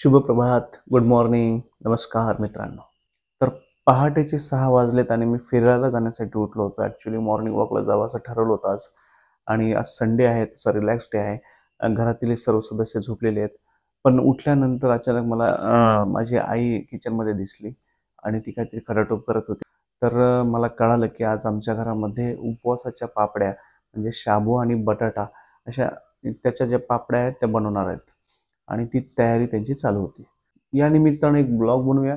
शुभ प्रभात, good morning, नमस्कार मित्रांनो. तर पहाटेचे 6 वाजलेत आणि मी फिरायला जाण्यासाठी उठलो होतो. ॲक्च्युली मॉर्निंग वॉकला जावं असं ठरवलं होतं आज. आणि आज संडे आहे, तसा रिलॅक्स डे आहे. घरातील सर्व सदस्य झोपलेले आहेत. पण उठल्यानंतर अचानक मला माझी आई किचनमध्ये दिसली आणि ती काहीतरी खटाटोप करत होती. तर मला कळालं की आज आमच्या घरामध्ये उपवासाच्या पापड्या म्हणजे शाबू आणि बटाटा अशा त्याच्या ज्या पापड्या आहेत त्या बनवणार आहेत. आणि ती तयारी त्यांची चालू होती. या निमित्ताने एक ब्लॉग बनवूया.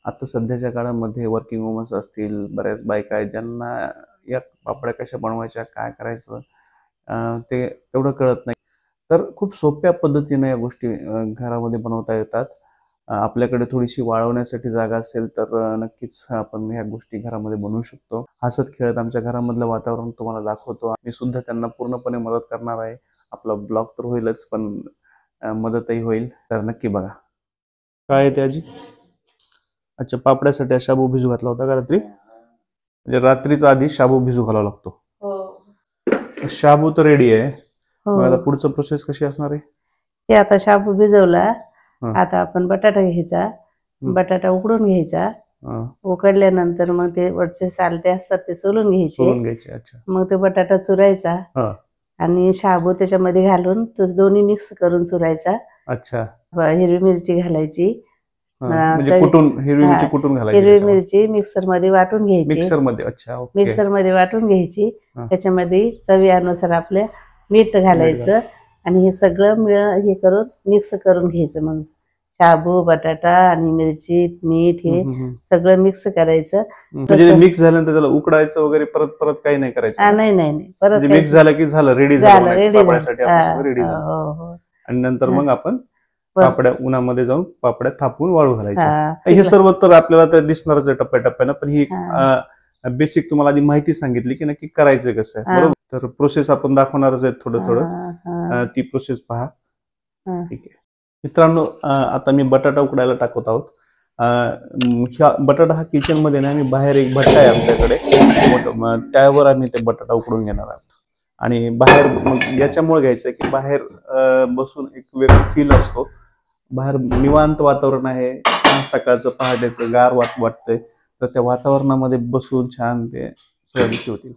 आता सध्याच्या काळामध्ये वर्किंग वुमन्स असतील, बऱ्याच बायका आहेत ज्यांना या पापड्या कशा बनवायच्या, काय करायचं ते तेवढं कळत नाही. तर खूप सोप्या पद्धतीने या गोष्टी घरामध्ये बनवता येतात. आपल्याकडे थोडीशी वाळवण्यासाठी जागा असेल तर नक्कीच आपण ह्या गोष्टी घरामध्ये बनवू शकतो. हसत खेळत आमच्या घरामधलं वातावरण तुम्हाला दाखवतो. मी सुद्धा त्यांना पूर्णपणे मदत करणार आहे. आपला ब्लॉग तर होईलच, पण मदतही होईल. तर नक्की बघा. काय आहे ते आजी? अच्छा, पापड्यासाठी शाबू भिजू घातला होता का रात्री? म्हणजे रात्रीच आधी शाबू भिजू घालावा लागतो. हो. शाबू तर रेडी आहे. हो. मग आता पुढचं प्रोसेस कशी असणार आहे? ते आता शाबू भिजवला. हं. आता आपण बटाटा घ्यायचा. बटाटा उकडून घ्यायचा. उकडल्यानंतर मग ते वरचे सालटे असतात ते सोलून घ्यायचे. अच्छा. मग ते बटाटा चुरायचा आणि शाबू त्याच्यामध्ये घालून तो दोन्ही मिक्स करून चुरायचा. अच्छा. हिरवी मिरची घालायची. म्हणजे कुटून हिरवी मिरची कुटून घालायची. हिरवी मिरची मिक्सर मध्ये वाटून घ्यायची. मिक्सर मध्ये. अच्छा, ओके. मिक्सर मध्ये वाटून घ्यायची. त्याच्यामध्ये चवीनुसार आपल्या मीठ घालायचं आणि हे सगळं हे करून मिक्स करून घ्यायचं. मग शाबू, बटाटा आणि मिरची, मीठ हे सगळं मिक्स करायचं. म्हणजे मिक्स झाल्यानंतर त्याला उकडायचं वगैरे परत काही नाही करायचं? नाही परत मिक्स झालं की झालं, रेडी झालं. आणि नंतर मग आपण पापड्या उन्हामध्ये जाऊन पापड्या थापून वाळू घालायच्या. हे सर्व तर आपल्याला तर दिसणारच आहे टप्प्याटप्प्यानं, पण ही बेसिक तुम्हाला आधी माहिती सांगितली की नक्की करायचं कसं आहे, बरोबर? तर प्रोसेस आपण दाखवणारच आहे थोडं. ती प्रोसेस पहा. ठीक आहे मित्रांनो, आता मी बटाटा उकडायला टाकत आहोत. बटाटा हा किचन मध्ये नाही, आम्ही बाहेर एक भट्टा आहे आमच्याकडे, त्यावर आम्ही ते बटाटा उकडून घेणार आहोत. आणि बाहेर मग याच्यामुळे घ्यायचं की बाहेर बसून एक वेगळा फील असतो. बाहेर निवांत वातावरण आहे, सकाळचं पहाटेचं गार वाटतंय, तर त्या वातावरणामध्ये बसून छान ते सगळ्या गोष्टी होतील.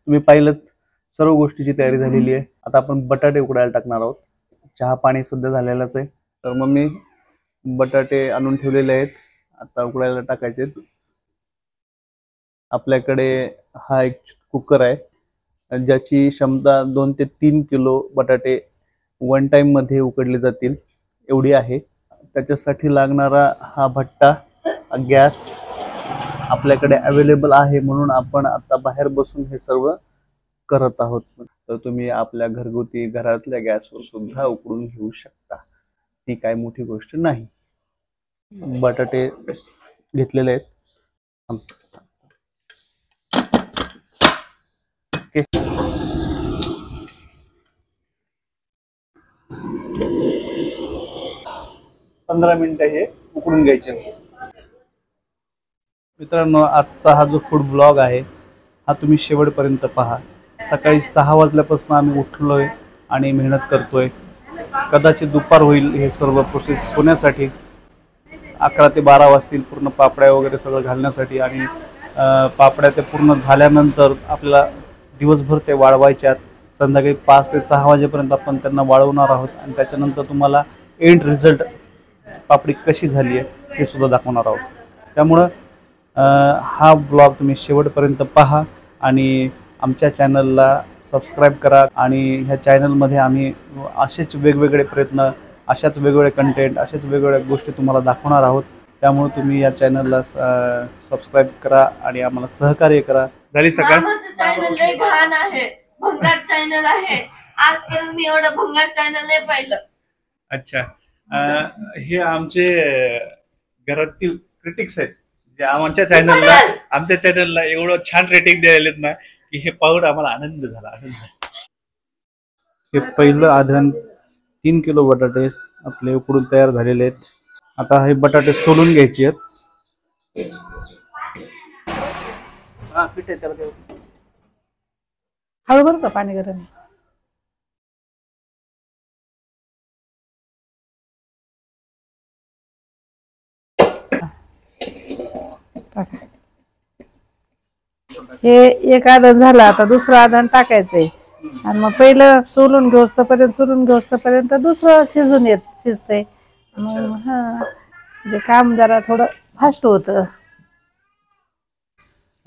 तुम्ही पाहिलं सर्व गोष्टीची तयारी झालेली आहे. आता आपण बटाटे उकडायला टाकणार आहोत. चहा पाणी सुद्धा झालेलंच आहे. तर मग मी बटाटे आणून ठेवलेले आहेत, आता उकडायला टाकायचे. आपल्याकडे हा एक कुकर आहे ज्याची क्षमता 2 ते 3 किलो बटाटे वन टाइम मध्ये उकडले जातील एवढी आहे. त्याच्यासाठी लागणारा हा भट्टा, गॅस आपल्याकडे अवेलेबल आहे, म्हणून आपण आता बाहेर बसून हे सर्व करत आहोत. तर तुम्ही आपल्या घरगुती घरातल्या गॅसवर सुद्धा उकडून घेऊ शकता. ही काय मोठी गोष्ट नाही. बटाटे घेतलेले आहेत. ओके, 15 मिनिटं हे उकडून घ्यायचे. मित्रांनो, आजचा हा जो फूड ब्लॉग आहे हा तुम्ही शेवटपर्यंत पहा. सकाळी 6 वाजल्यापासून आम्ही उठलोय आणि मेहनत करतोय. कदाचित दुपार होईल हे सर्व प्रोसेस होण्यासाठी. 11 ते 12 वाजतील पूर्ण पापड्या वगैरे सगळं घालण्यासाठी. आणि पापड्या ते पूर्ण झाल्यानंतर आपल्याला दिवसभर ते वाळवायच्यात. संध्याकाळी 5 ते 6 वाजेपर्यंत आपण त्यांना वाळवणार आहोत आणि त्याच्यानंतर तुम्हाला एंड रिझल्ट पापडी कशी झाली आहे हे सुद्धा दाखवणार आहोत. त्यामुळं हा ब्लॉग तुम्ही शेवटपर्यंत पहा आणि आमच्या चॅनलला सबस्क्राईब करा. आणि ह्या चॅनलमध्ये आम्ही असेच वेगवेगळे प्रयत्न, अशाच वेगवेगळे कंटेंट, अशाच वेगवेगळ्या गोष्टी तुम्हाला दाखवणार आहोत. त्यामुळे तुम्ही या चॅनलला सबस्क्राईब करा आणि आम्हाला सहकार्य करा. झाली सकाळ. मामाचं चॅनल लय घाण आहे, भंगार चॅनल आहे. आजपर्यंत मी एवढं भंगार चॅनल नाही पाहिलं. अच्छा, हे आमचे घरातील क्रिटिक्स आहेत जे आमच्या चॅनलला एवढं छान रेटिंग द्यायलेत ना की हे पाहून आम्हाला आनंद झाला. हे पहिलं आधण 3 किलो बटाटे आपले उकडून तयार झालेले आहेत. आता हे बटाटे सोलून घ्यायचे आहेत. हळू बरं का पाणी गरम. हे एक आधण झालं, आता दुसरं आधण टाकायचंय. आणि मग पहिलं सोलून घेऊस्तपर्यंत चुरून घेऊस्तपर्यंत दुसरं शिजतंय. मग म्हणजे काम जरा थोडं फास्ट होतं.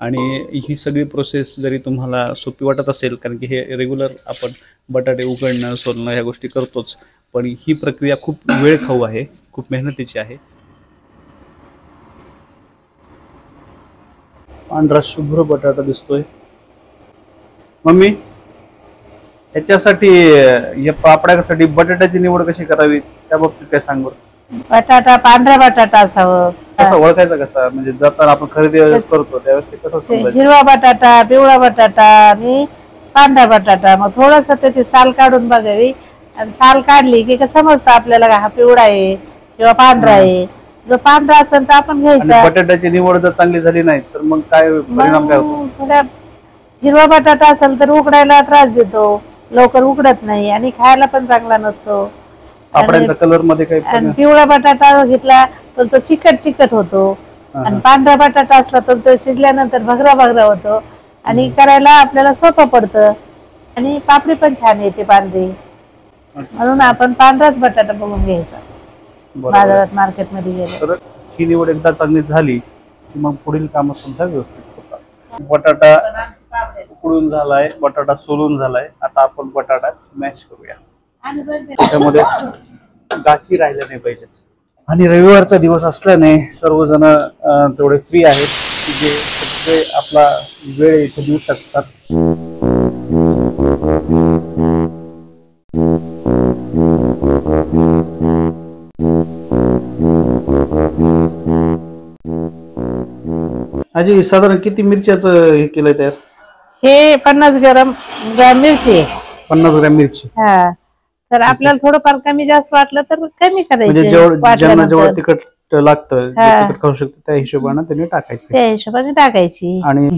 आणि ही सगळी प्रोसेस जरी तुम्हाला सोपी वाटत असेल, कारण की हे रेग्युलर आपण बटाटे उकडणं सोलणं ह्या गोष्टी करतोच, पण ही प्रक्रिया खूप वेळ खाऊ आहे, खूप मेहनतीची आहे. पांढरा शुभ्र बटाटा दिसतोय. मम्मी, याच्यासाठी या पापड्यासाठी बटाट्याची निवड कशी करावी त्या बाबतीत काय सांग बरं. बटाटा पांढरा बटाटा असावं. कसं ओळखायचं, कसा म्हणजे जाताना आपण खरेदी करतो त्यावेळेस ते कसं समजायचं. हिरवा बटाटा, पिवळा बटाटा आणि पांढरा बटाटा. मग थोडस त्याची साल काढून बघावी, आणि साल काढली की समजतं आपल्याला हा पिवळा आहे किंवा पांढरा आहे. जो पांढरा असेल तर आपण घ्यायचा. बटाट्याची निवड जर चांगली झाली नाही तर मग काय परिणाम काय होतो. हिरवा बटाटा असेल तर उकडायला त्रास देतो, लवकर उकडत नाही आणि खायला पण चांगला नसतो. पापड्यांचा कलर मध्ये काही आणि पिवळा बटाटा घेतला तर तो चिकट होतो, आणि पांढरा बटाटा असला तर तो शिजल्यानंतर भगरा होतो आणि करायला आपल्याला सोपं पडतं. आणि पापडी पण छान येते पांढरी. म्हणून आपण पांढराच बटाटा बघून घ्यायचा बाजारात, मार्केटमध्ये गेलो तर. ही निवड एकदा चांगली झाली की मग पुढील काम सुद्धा व्यवस्थित होतात. बटाटा उकडून झालाय, बटाटा सोलून झालाय. आता आपण बटाटा स्मॅश करूया. त्याच्यामध्ये गाठी राहिल्या नाही पाहिजेत. आणि रविवारचा दिवस असल्याने सर्वजण तेवढे फ्री आहेत जे आपला वेळ इथे देऊ शकतात. आजी, साधारण किती मिरच्याचं हे केलंय तयार. हे 50 ग्राम मिरची. 50 ग्रॅम मिरची. हा, तर आपल्याला थोडंफार कमी जास्त वाटलं तर कमी म्हणजे करायचं. ज्यांना जेवढं तिखट लागतं, तिखट खाऊ शकतो त्या हिशोबाने त्यांनी टाकायचं. त्या हिशोबाने टाकायची. आणि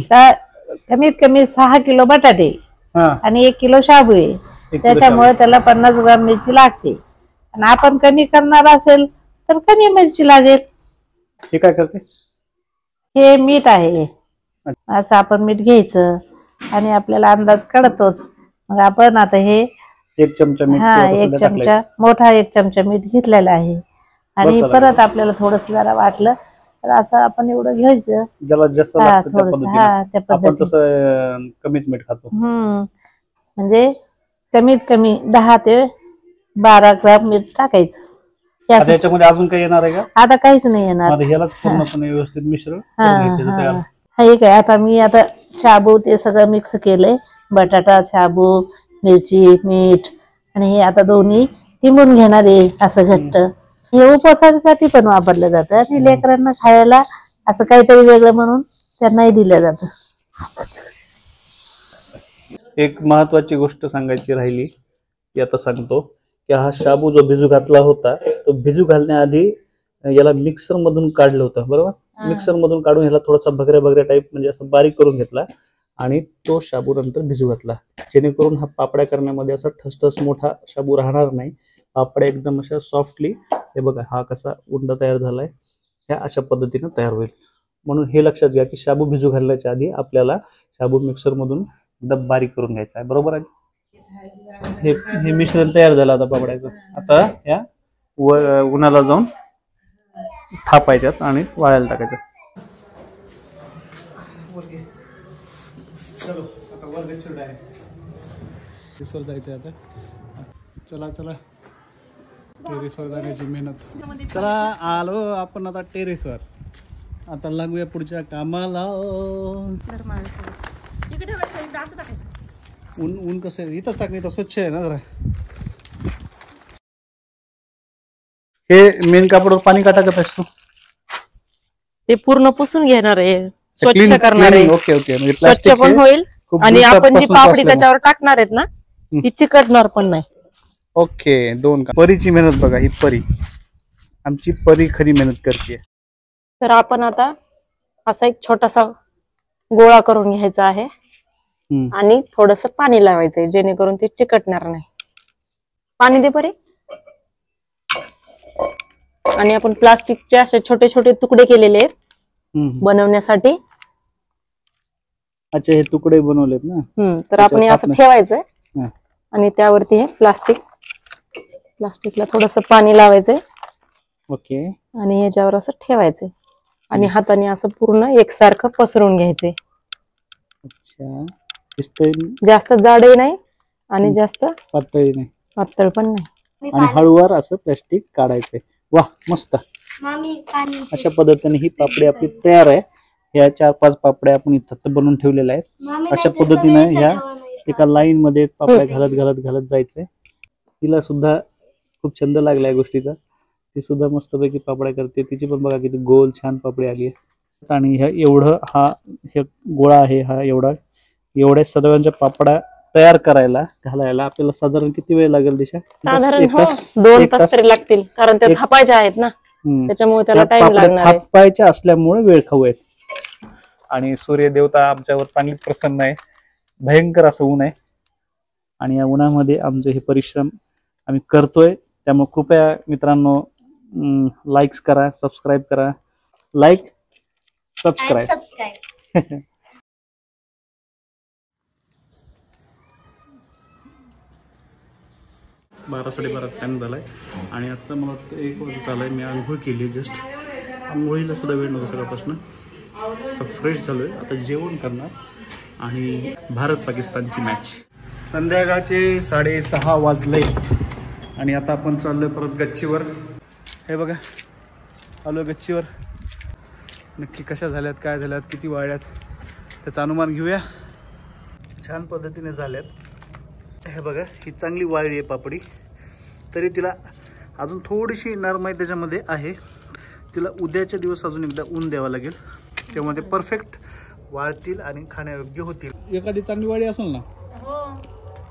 कमीत कमी 6 किलो बटाटे आणि 1 किलो शाबू आहे, त्याच्यामुळे त्याला 50 ग्राम मिरची लागते. आणि आपण कमी करणार असेल तर कमी मिरची लागेल. हे काय करते. हे मीठ आहे. असं आपण मीठ घ्यायचं आणि आपल्याला अंदाज कळतोच. मग आपण आता हे 1 चमचा मीठ, एक चमचा मोठा 1 चमचा मीठ घेतलेला आहे. आणि परत आपल्याला थोडस जरा वाटलं तर असं आपण एवढं घ्यायचं. ज्याला जास्त थोडस त्या पद्धतीने कमीच मीठ खातो. म्हणजे कमीत कमी 10 ते 12 ग्राम मीठ टाकायचं. याच्यामध्ये अजून काही येणार आहे का. आता काहीच नाही येणार. ह्यालाच पूर्णपणे व्यवस्थित मिश्रण हे काय, आता मी शाबू ते सगळं मिक्स केलंय. बटाटा, शाबू, मिरची, मीठ आणि हे आता दोन्ही टिंबून घेणार आहे असं घट्ट. हे उपवासासाठी पण वापरलं जातं आणि लेकरांना खायला असं काहीतरी वेगळं म्हणून त्यांनाही दिलं जातं. एक महत्वाची गोष्ट सांगायची राहिली ती आता सांगतो की हा शाबू जो भिजू घातला होता तो भिजू घालण्याआधी याला मिक्सर मधून काढलं होतं. बरोबर. मिक्सर मधून काढून ह्याला थोडासा भगऱ्या टाईप म्हणजे असं बारीक करून घेतला आणि तो शाबू नंतर भिजू घातला, जेणेकरून हा पापड्या करण्यामध्ये असा ठसठस मोठा शाबू राहणार नाही. पापड्या एकदम अशा सॉफ्टली, हे बघा हा कसा उंडा तयार झालाय, ह्या अशा पद्धतीने तयार होईल. म्हणून हे लक्षात घ्या की शाबू भिजू घालण्याच्या आधी आपल्याला शाबू मिक्सर मधून एकदम बारीक करून घ्यायचा आहे. बरोबर आहे. हे मिश्रण तयार झालं आता पापड्याचं. आता या उन्हाला जाऊन थापायच्यात आणि वाळायला टाकायच्यात. चलो आता वर जायचं आता. चला टेरेसवर जाण्याची मेहनत. चला आलो आपण आता टेरेसवर. आता लागूया पुढच्या कामाला. ऊन कसं आहे इथंच टाक, इथं स्वच्छ आहे ना जरा. हे मेन कापडावर पाणी का टाकत असतो? ते पूर्ण पुसून घेणार आहे, स्वच्छ करणार आहे. ओके ओके, म्हणजे स्वच्छ plastic पण हे होईल खूप आणि आपण जी दिवसापासून पापडी असलेलं. त्याच्यावर टाकणार आहेत ना ती चिकटणार पण नाही. ओके, दोन का परीची मेहनत बघा, ही परी आमची परी खरी मेहनत करते. तर आपण आता असा एक छोटासा गोळा करून घ्यायचा आहे आणि थोडस पाणी लावायचंय जेणेकरून ते चिकटणार नाही. पाणी दे परी. आणि आपण प्लास्टिकचे असे छोटे छोटे तुकडे केलेले आहेत बनवण्यासाठी. अच्छा, हे तुकडे बनवलेत ना. तर आपण हे असं ठेवायचंय आणि त्यावरती हे प्लास्टिकला थोडस पाणी लावायचंय. ओके. आणि याच्यावर असं ठेवायचंय आणि हाताने असं पूर्ण एकसारखं पसरवून घ्यायचंय. अच्छा, दिसतंय. जास्त जाडही नाही आणि जास्त पातळही नाही, पातळ पण नाही. आणि हळूवार असं प्लास्टिक काढायचंय. वाह, मस्त. अशा पद्धतीने ही पापडी आपली तयार आहे. ह्या 4-5 पापड्या आपण इथं बनवून ठेवलेल्या आहेत. अशा पद्धतीने ह्या एका लाईन मध्ये पापड्या घालत घालत घालत जायचंय. तिला सुद्धा खूप छंद लागलाय गोष्टीचा. ती सुद्धा मस्तपैकी पापड्या करते. तिची पण बघा किती गोल छान पापडी आली आहे. आणि ह्या एवढं हे गोळा आहे, हा एवढ्या सर्वांच्या पापड्या तयार करायला घालायला आपल्याला साधारण किती वेळ लागेल दिशा? साधारण 2 तास तरी लागतील, कारण त्या थापायच्या आहेत ना, त्याच्यामुळे त्याला टाइम लागणार आहे. थापायच्या असल्यामुळे वेळ खाऊ आहेत. आणि सूर्य देवता आमच्यावर चांगली प्रसन्न आहे. भयंकर असं ऊन आहे आणि या उन्हामध्ये आमचे हे परिश्रम आम्ही करतोय. त्यामुळे कृपया मित्रांनो लाईक्स करा, सबस्क्राईब करा. Like, subscribe. 12-12:30 टाइम झालाय आणि आता मला वाटतं 1 वाजता चालू. मी आंघोळ केली जस्ट. आंघोळीला सुद्धा वेळ नव्हता सकाळपासून. तर फ्रेश झालोय, आता जेवण करणार आणि भारत पाकिस्तानची मॅच. संध्याकाळचे 6:30 वाजले आणि आता आपण चाललोय परत गच्चीवर. हे बघा, आलो गच्चीवर. नक्की कशा झाल्यात, काय झाल्यात, किती वाळल्यात त्याचा अनुमान घेऊया. छान पद्धतीने झाल्यात. हे बघा, ही चांगली वाळली आहे पापडी. तरी तिला अजून थोडीशी नरमाई त्याच्यामध्ये आहे. तिला उद्याच्या दिवस अजून एकदा ऊन द्यावं लागेल, तेव्हा ते परफेक्ट वाळतील आणि खाण्यायोग्य होतील. एखादी चांगली वाळी असेल ना,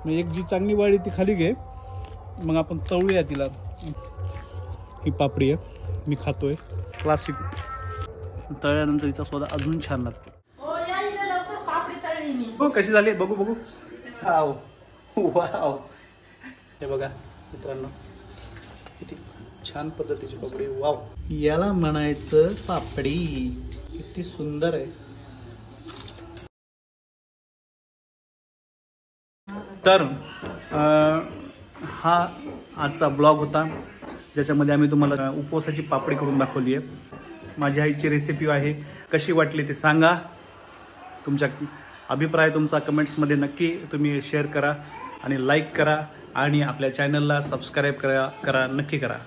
मग एक जी चांगली वाळी ती खाली घे, मग आपण तळूया तिला. ही पापडी आहे, मी खातोय. क्लासिक. तळल्यानंतर हिचा स्वाद अजून छान लागतो. हो, कशी झाली बघू बघू. वाव वाव, हे बघा मित्रांनो, किती छान पद्धतीची पापडी. वाव, याला म्हणायचं पापडी. किती सुंदर आहे. तर हा आजचा ब्लॉग होता, ज्याच्यामध्ये आम्ही तुम्हाला उपवासाची पापडी करून दाखवली आहे. माझ्या आईची रेसिपी आहे. कशी वाटली ते सांगा. तुमचा अभिप्राय तुमचा कमेंट्समध्ये नक्की तुम्ही शेअर करा आणि लाईक करा आणि आपल्या चॅनलला सबस्क्राईब करा नक्की करा.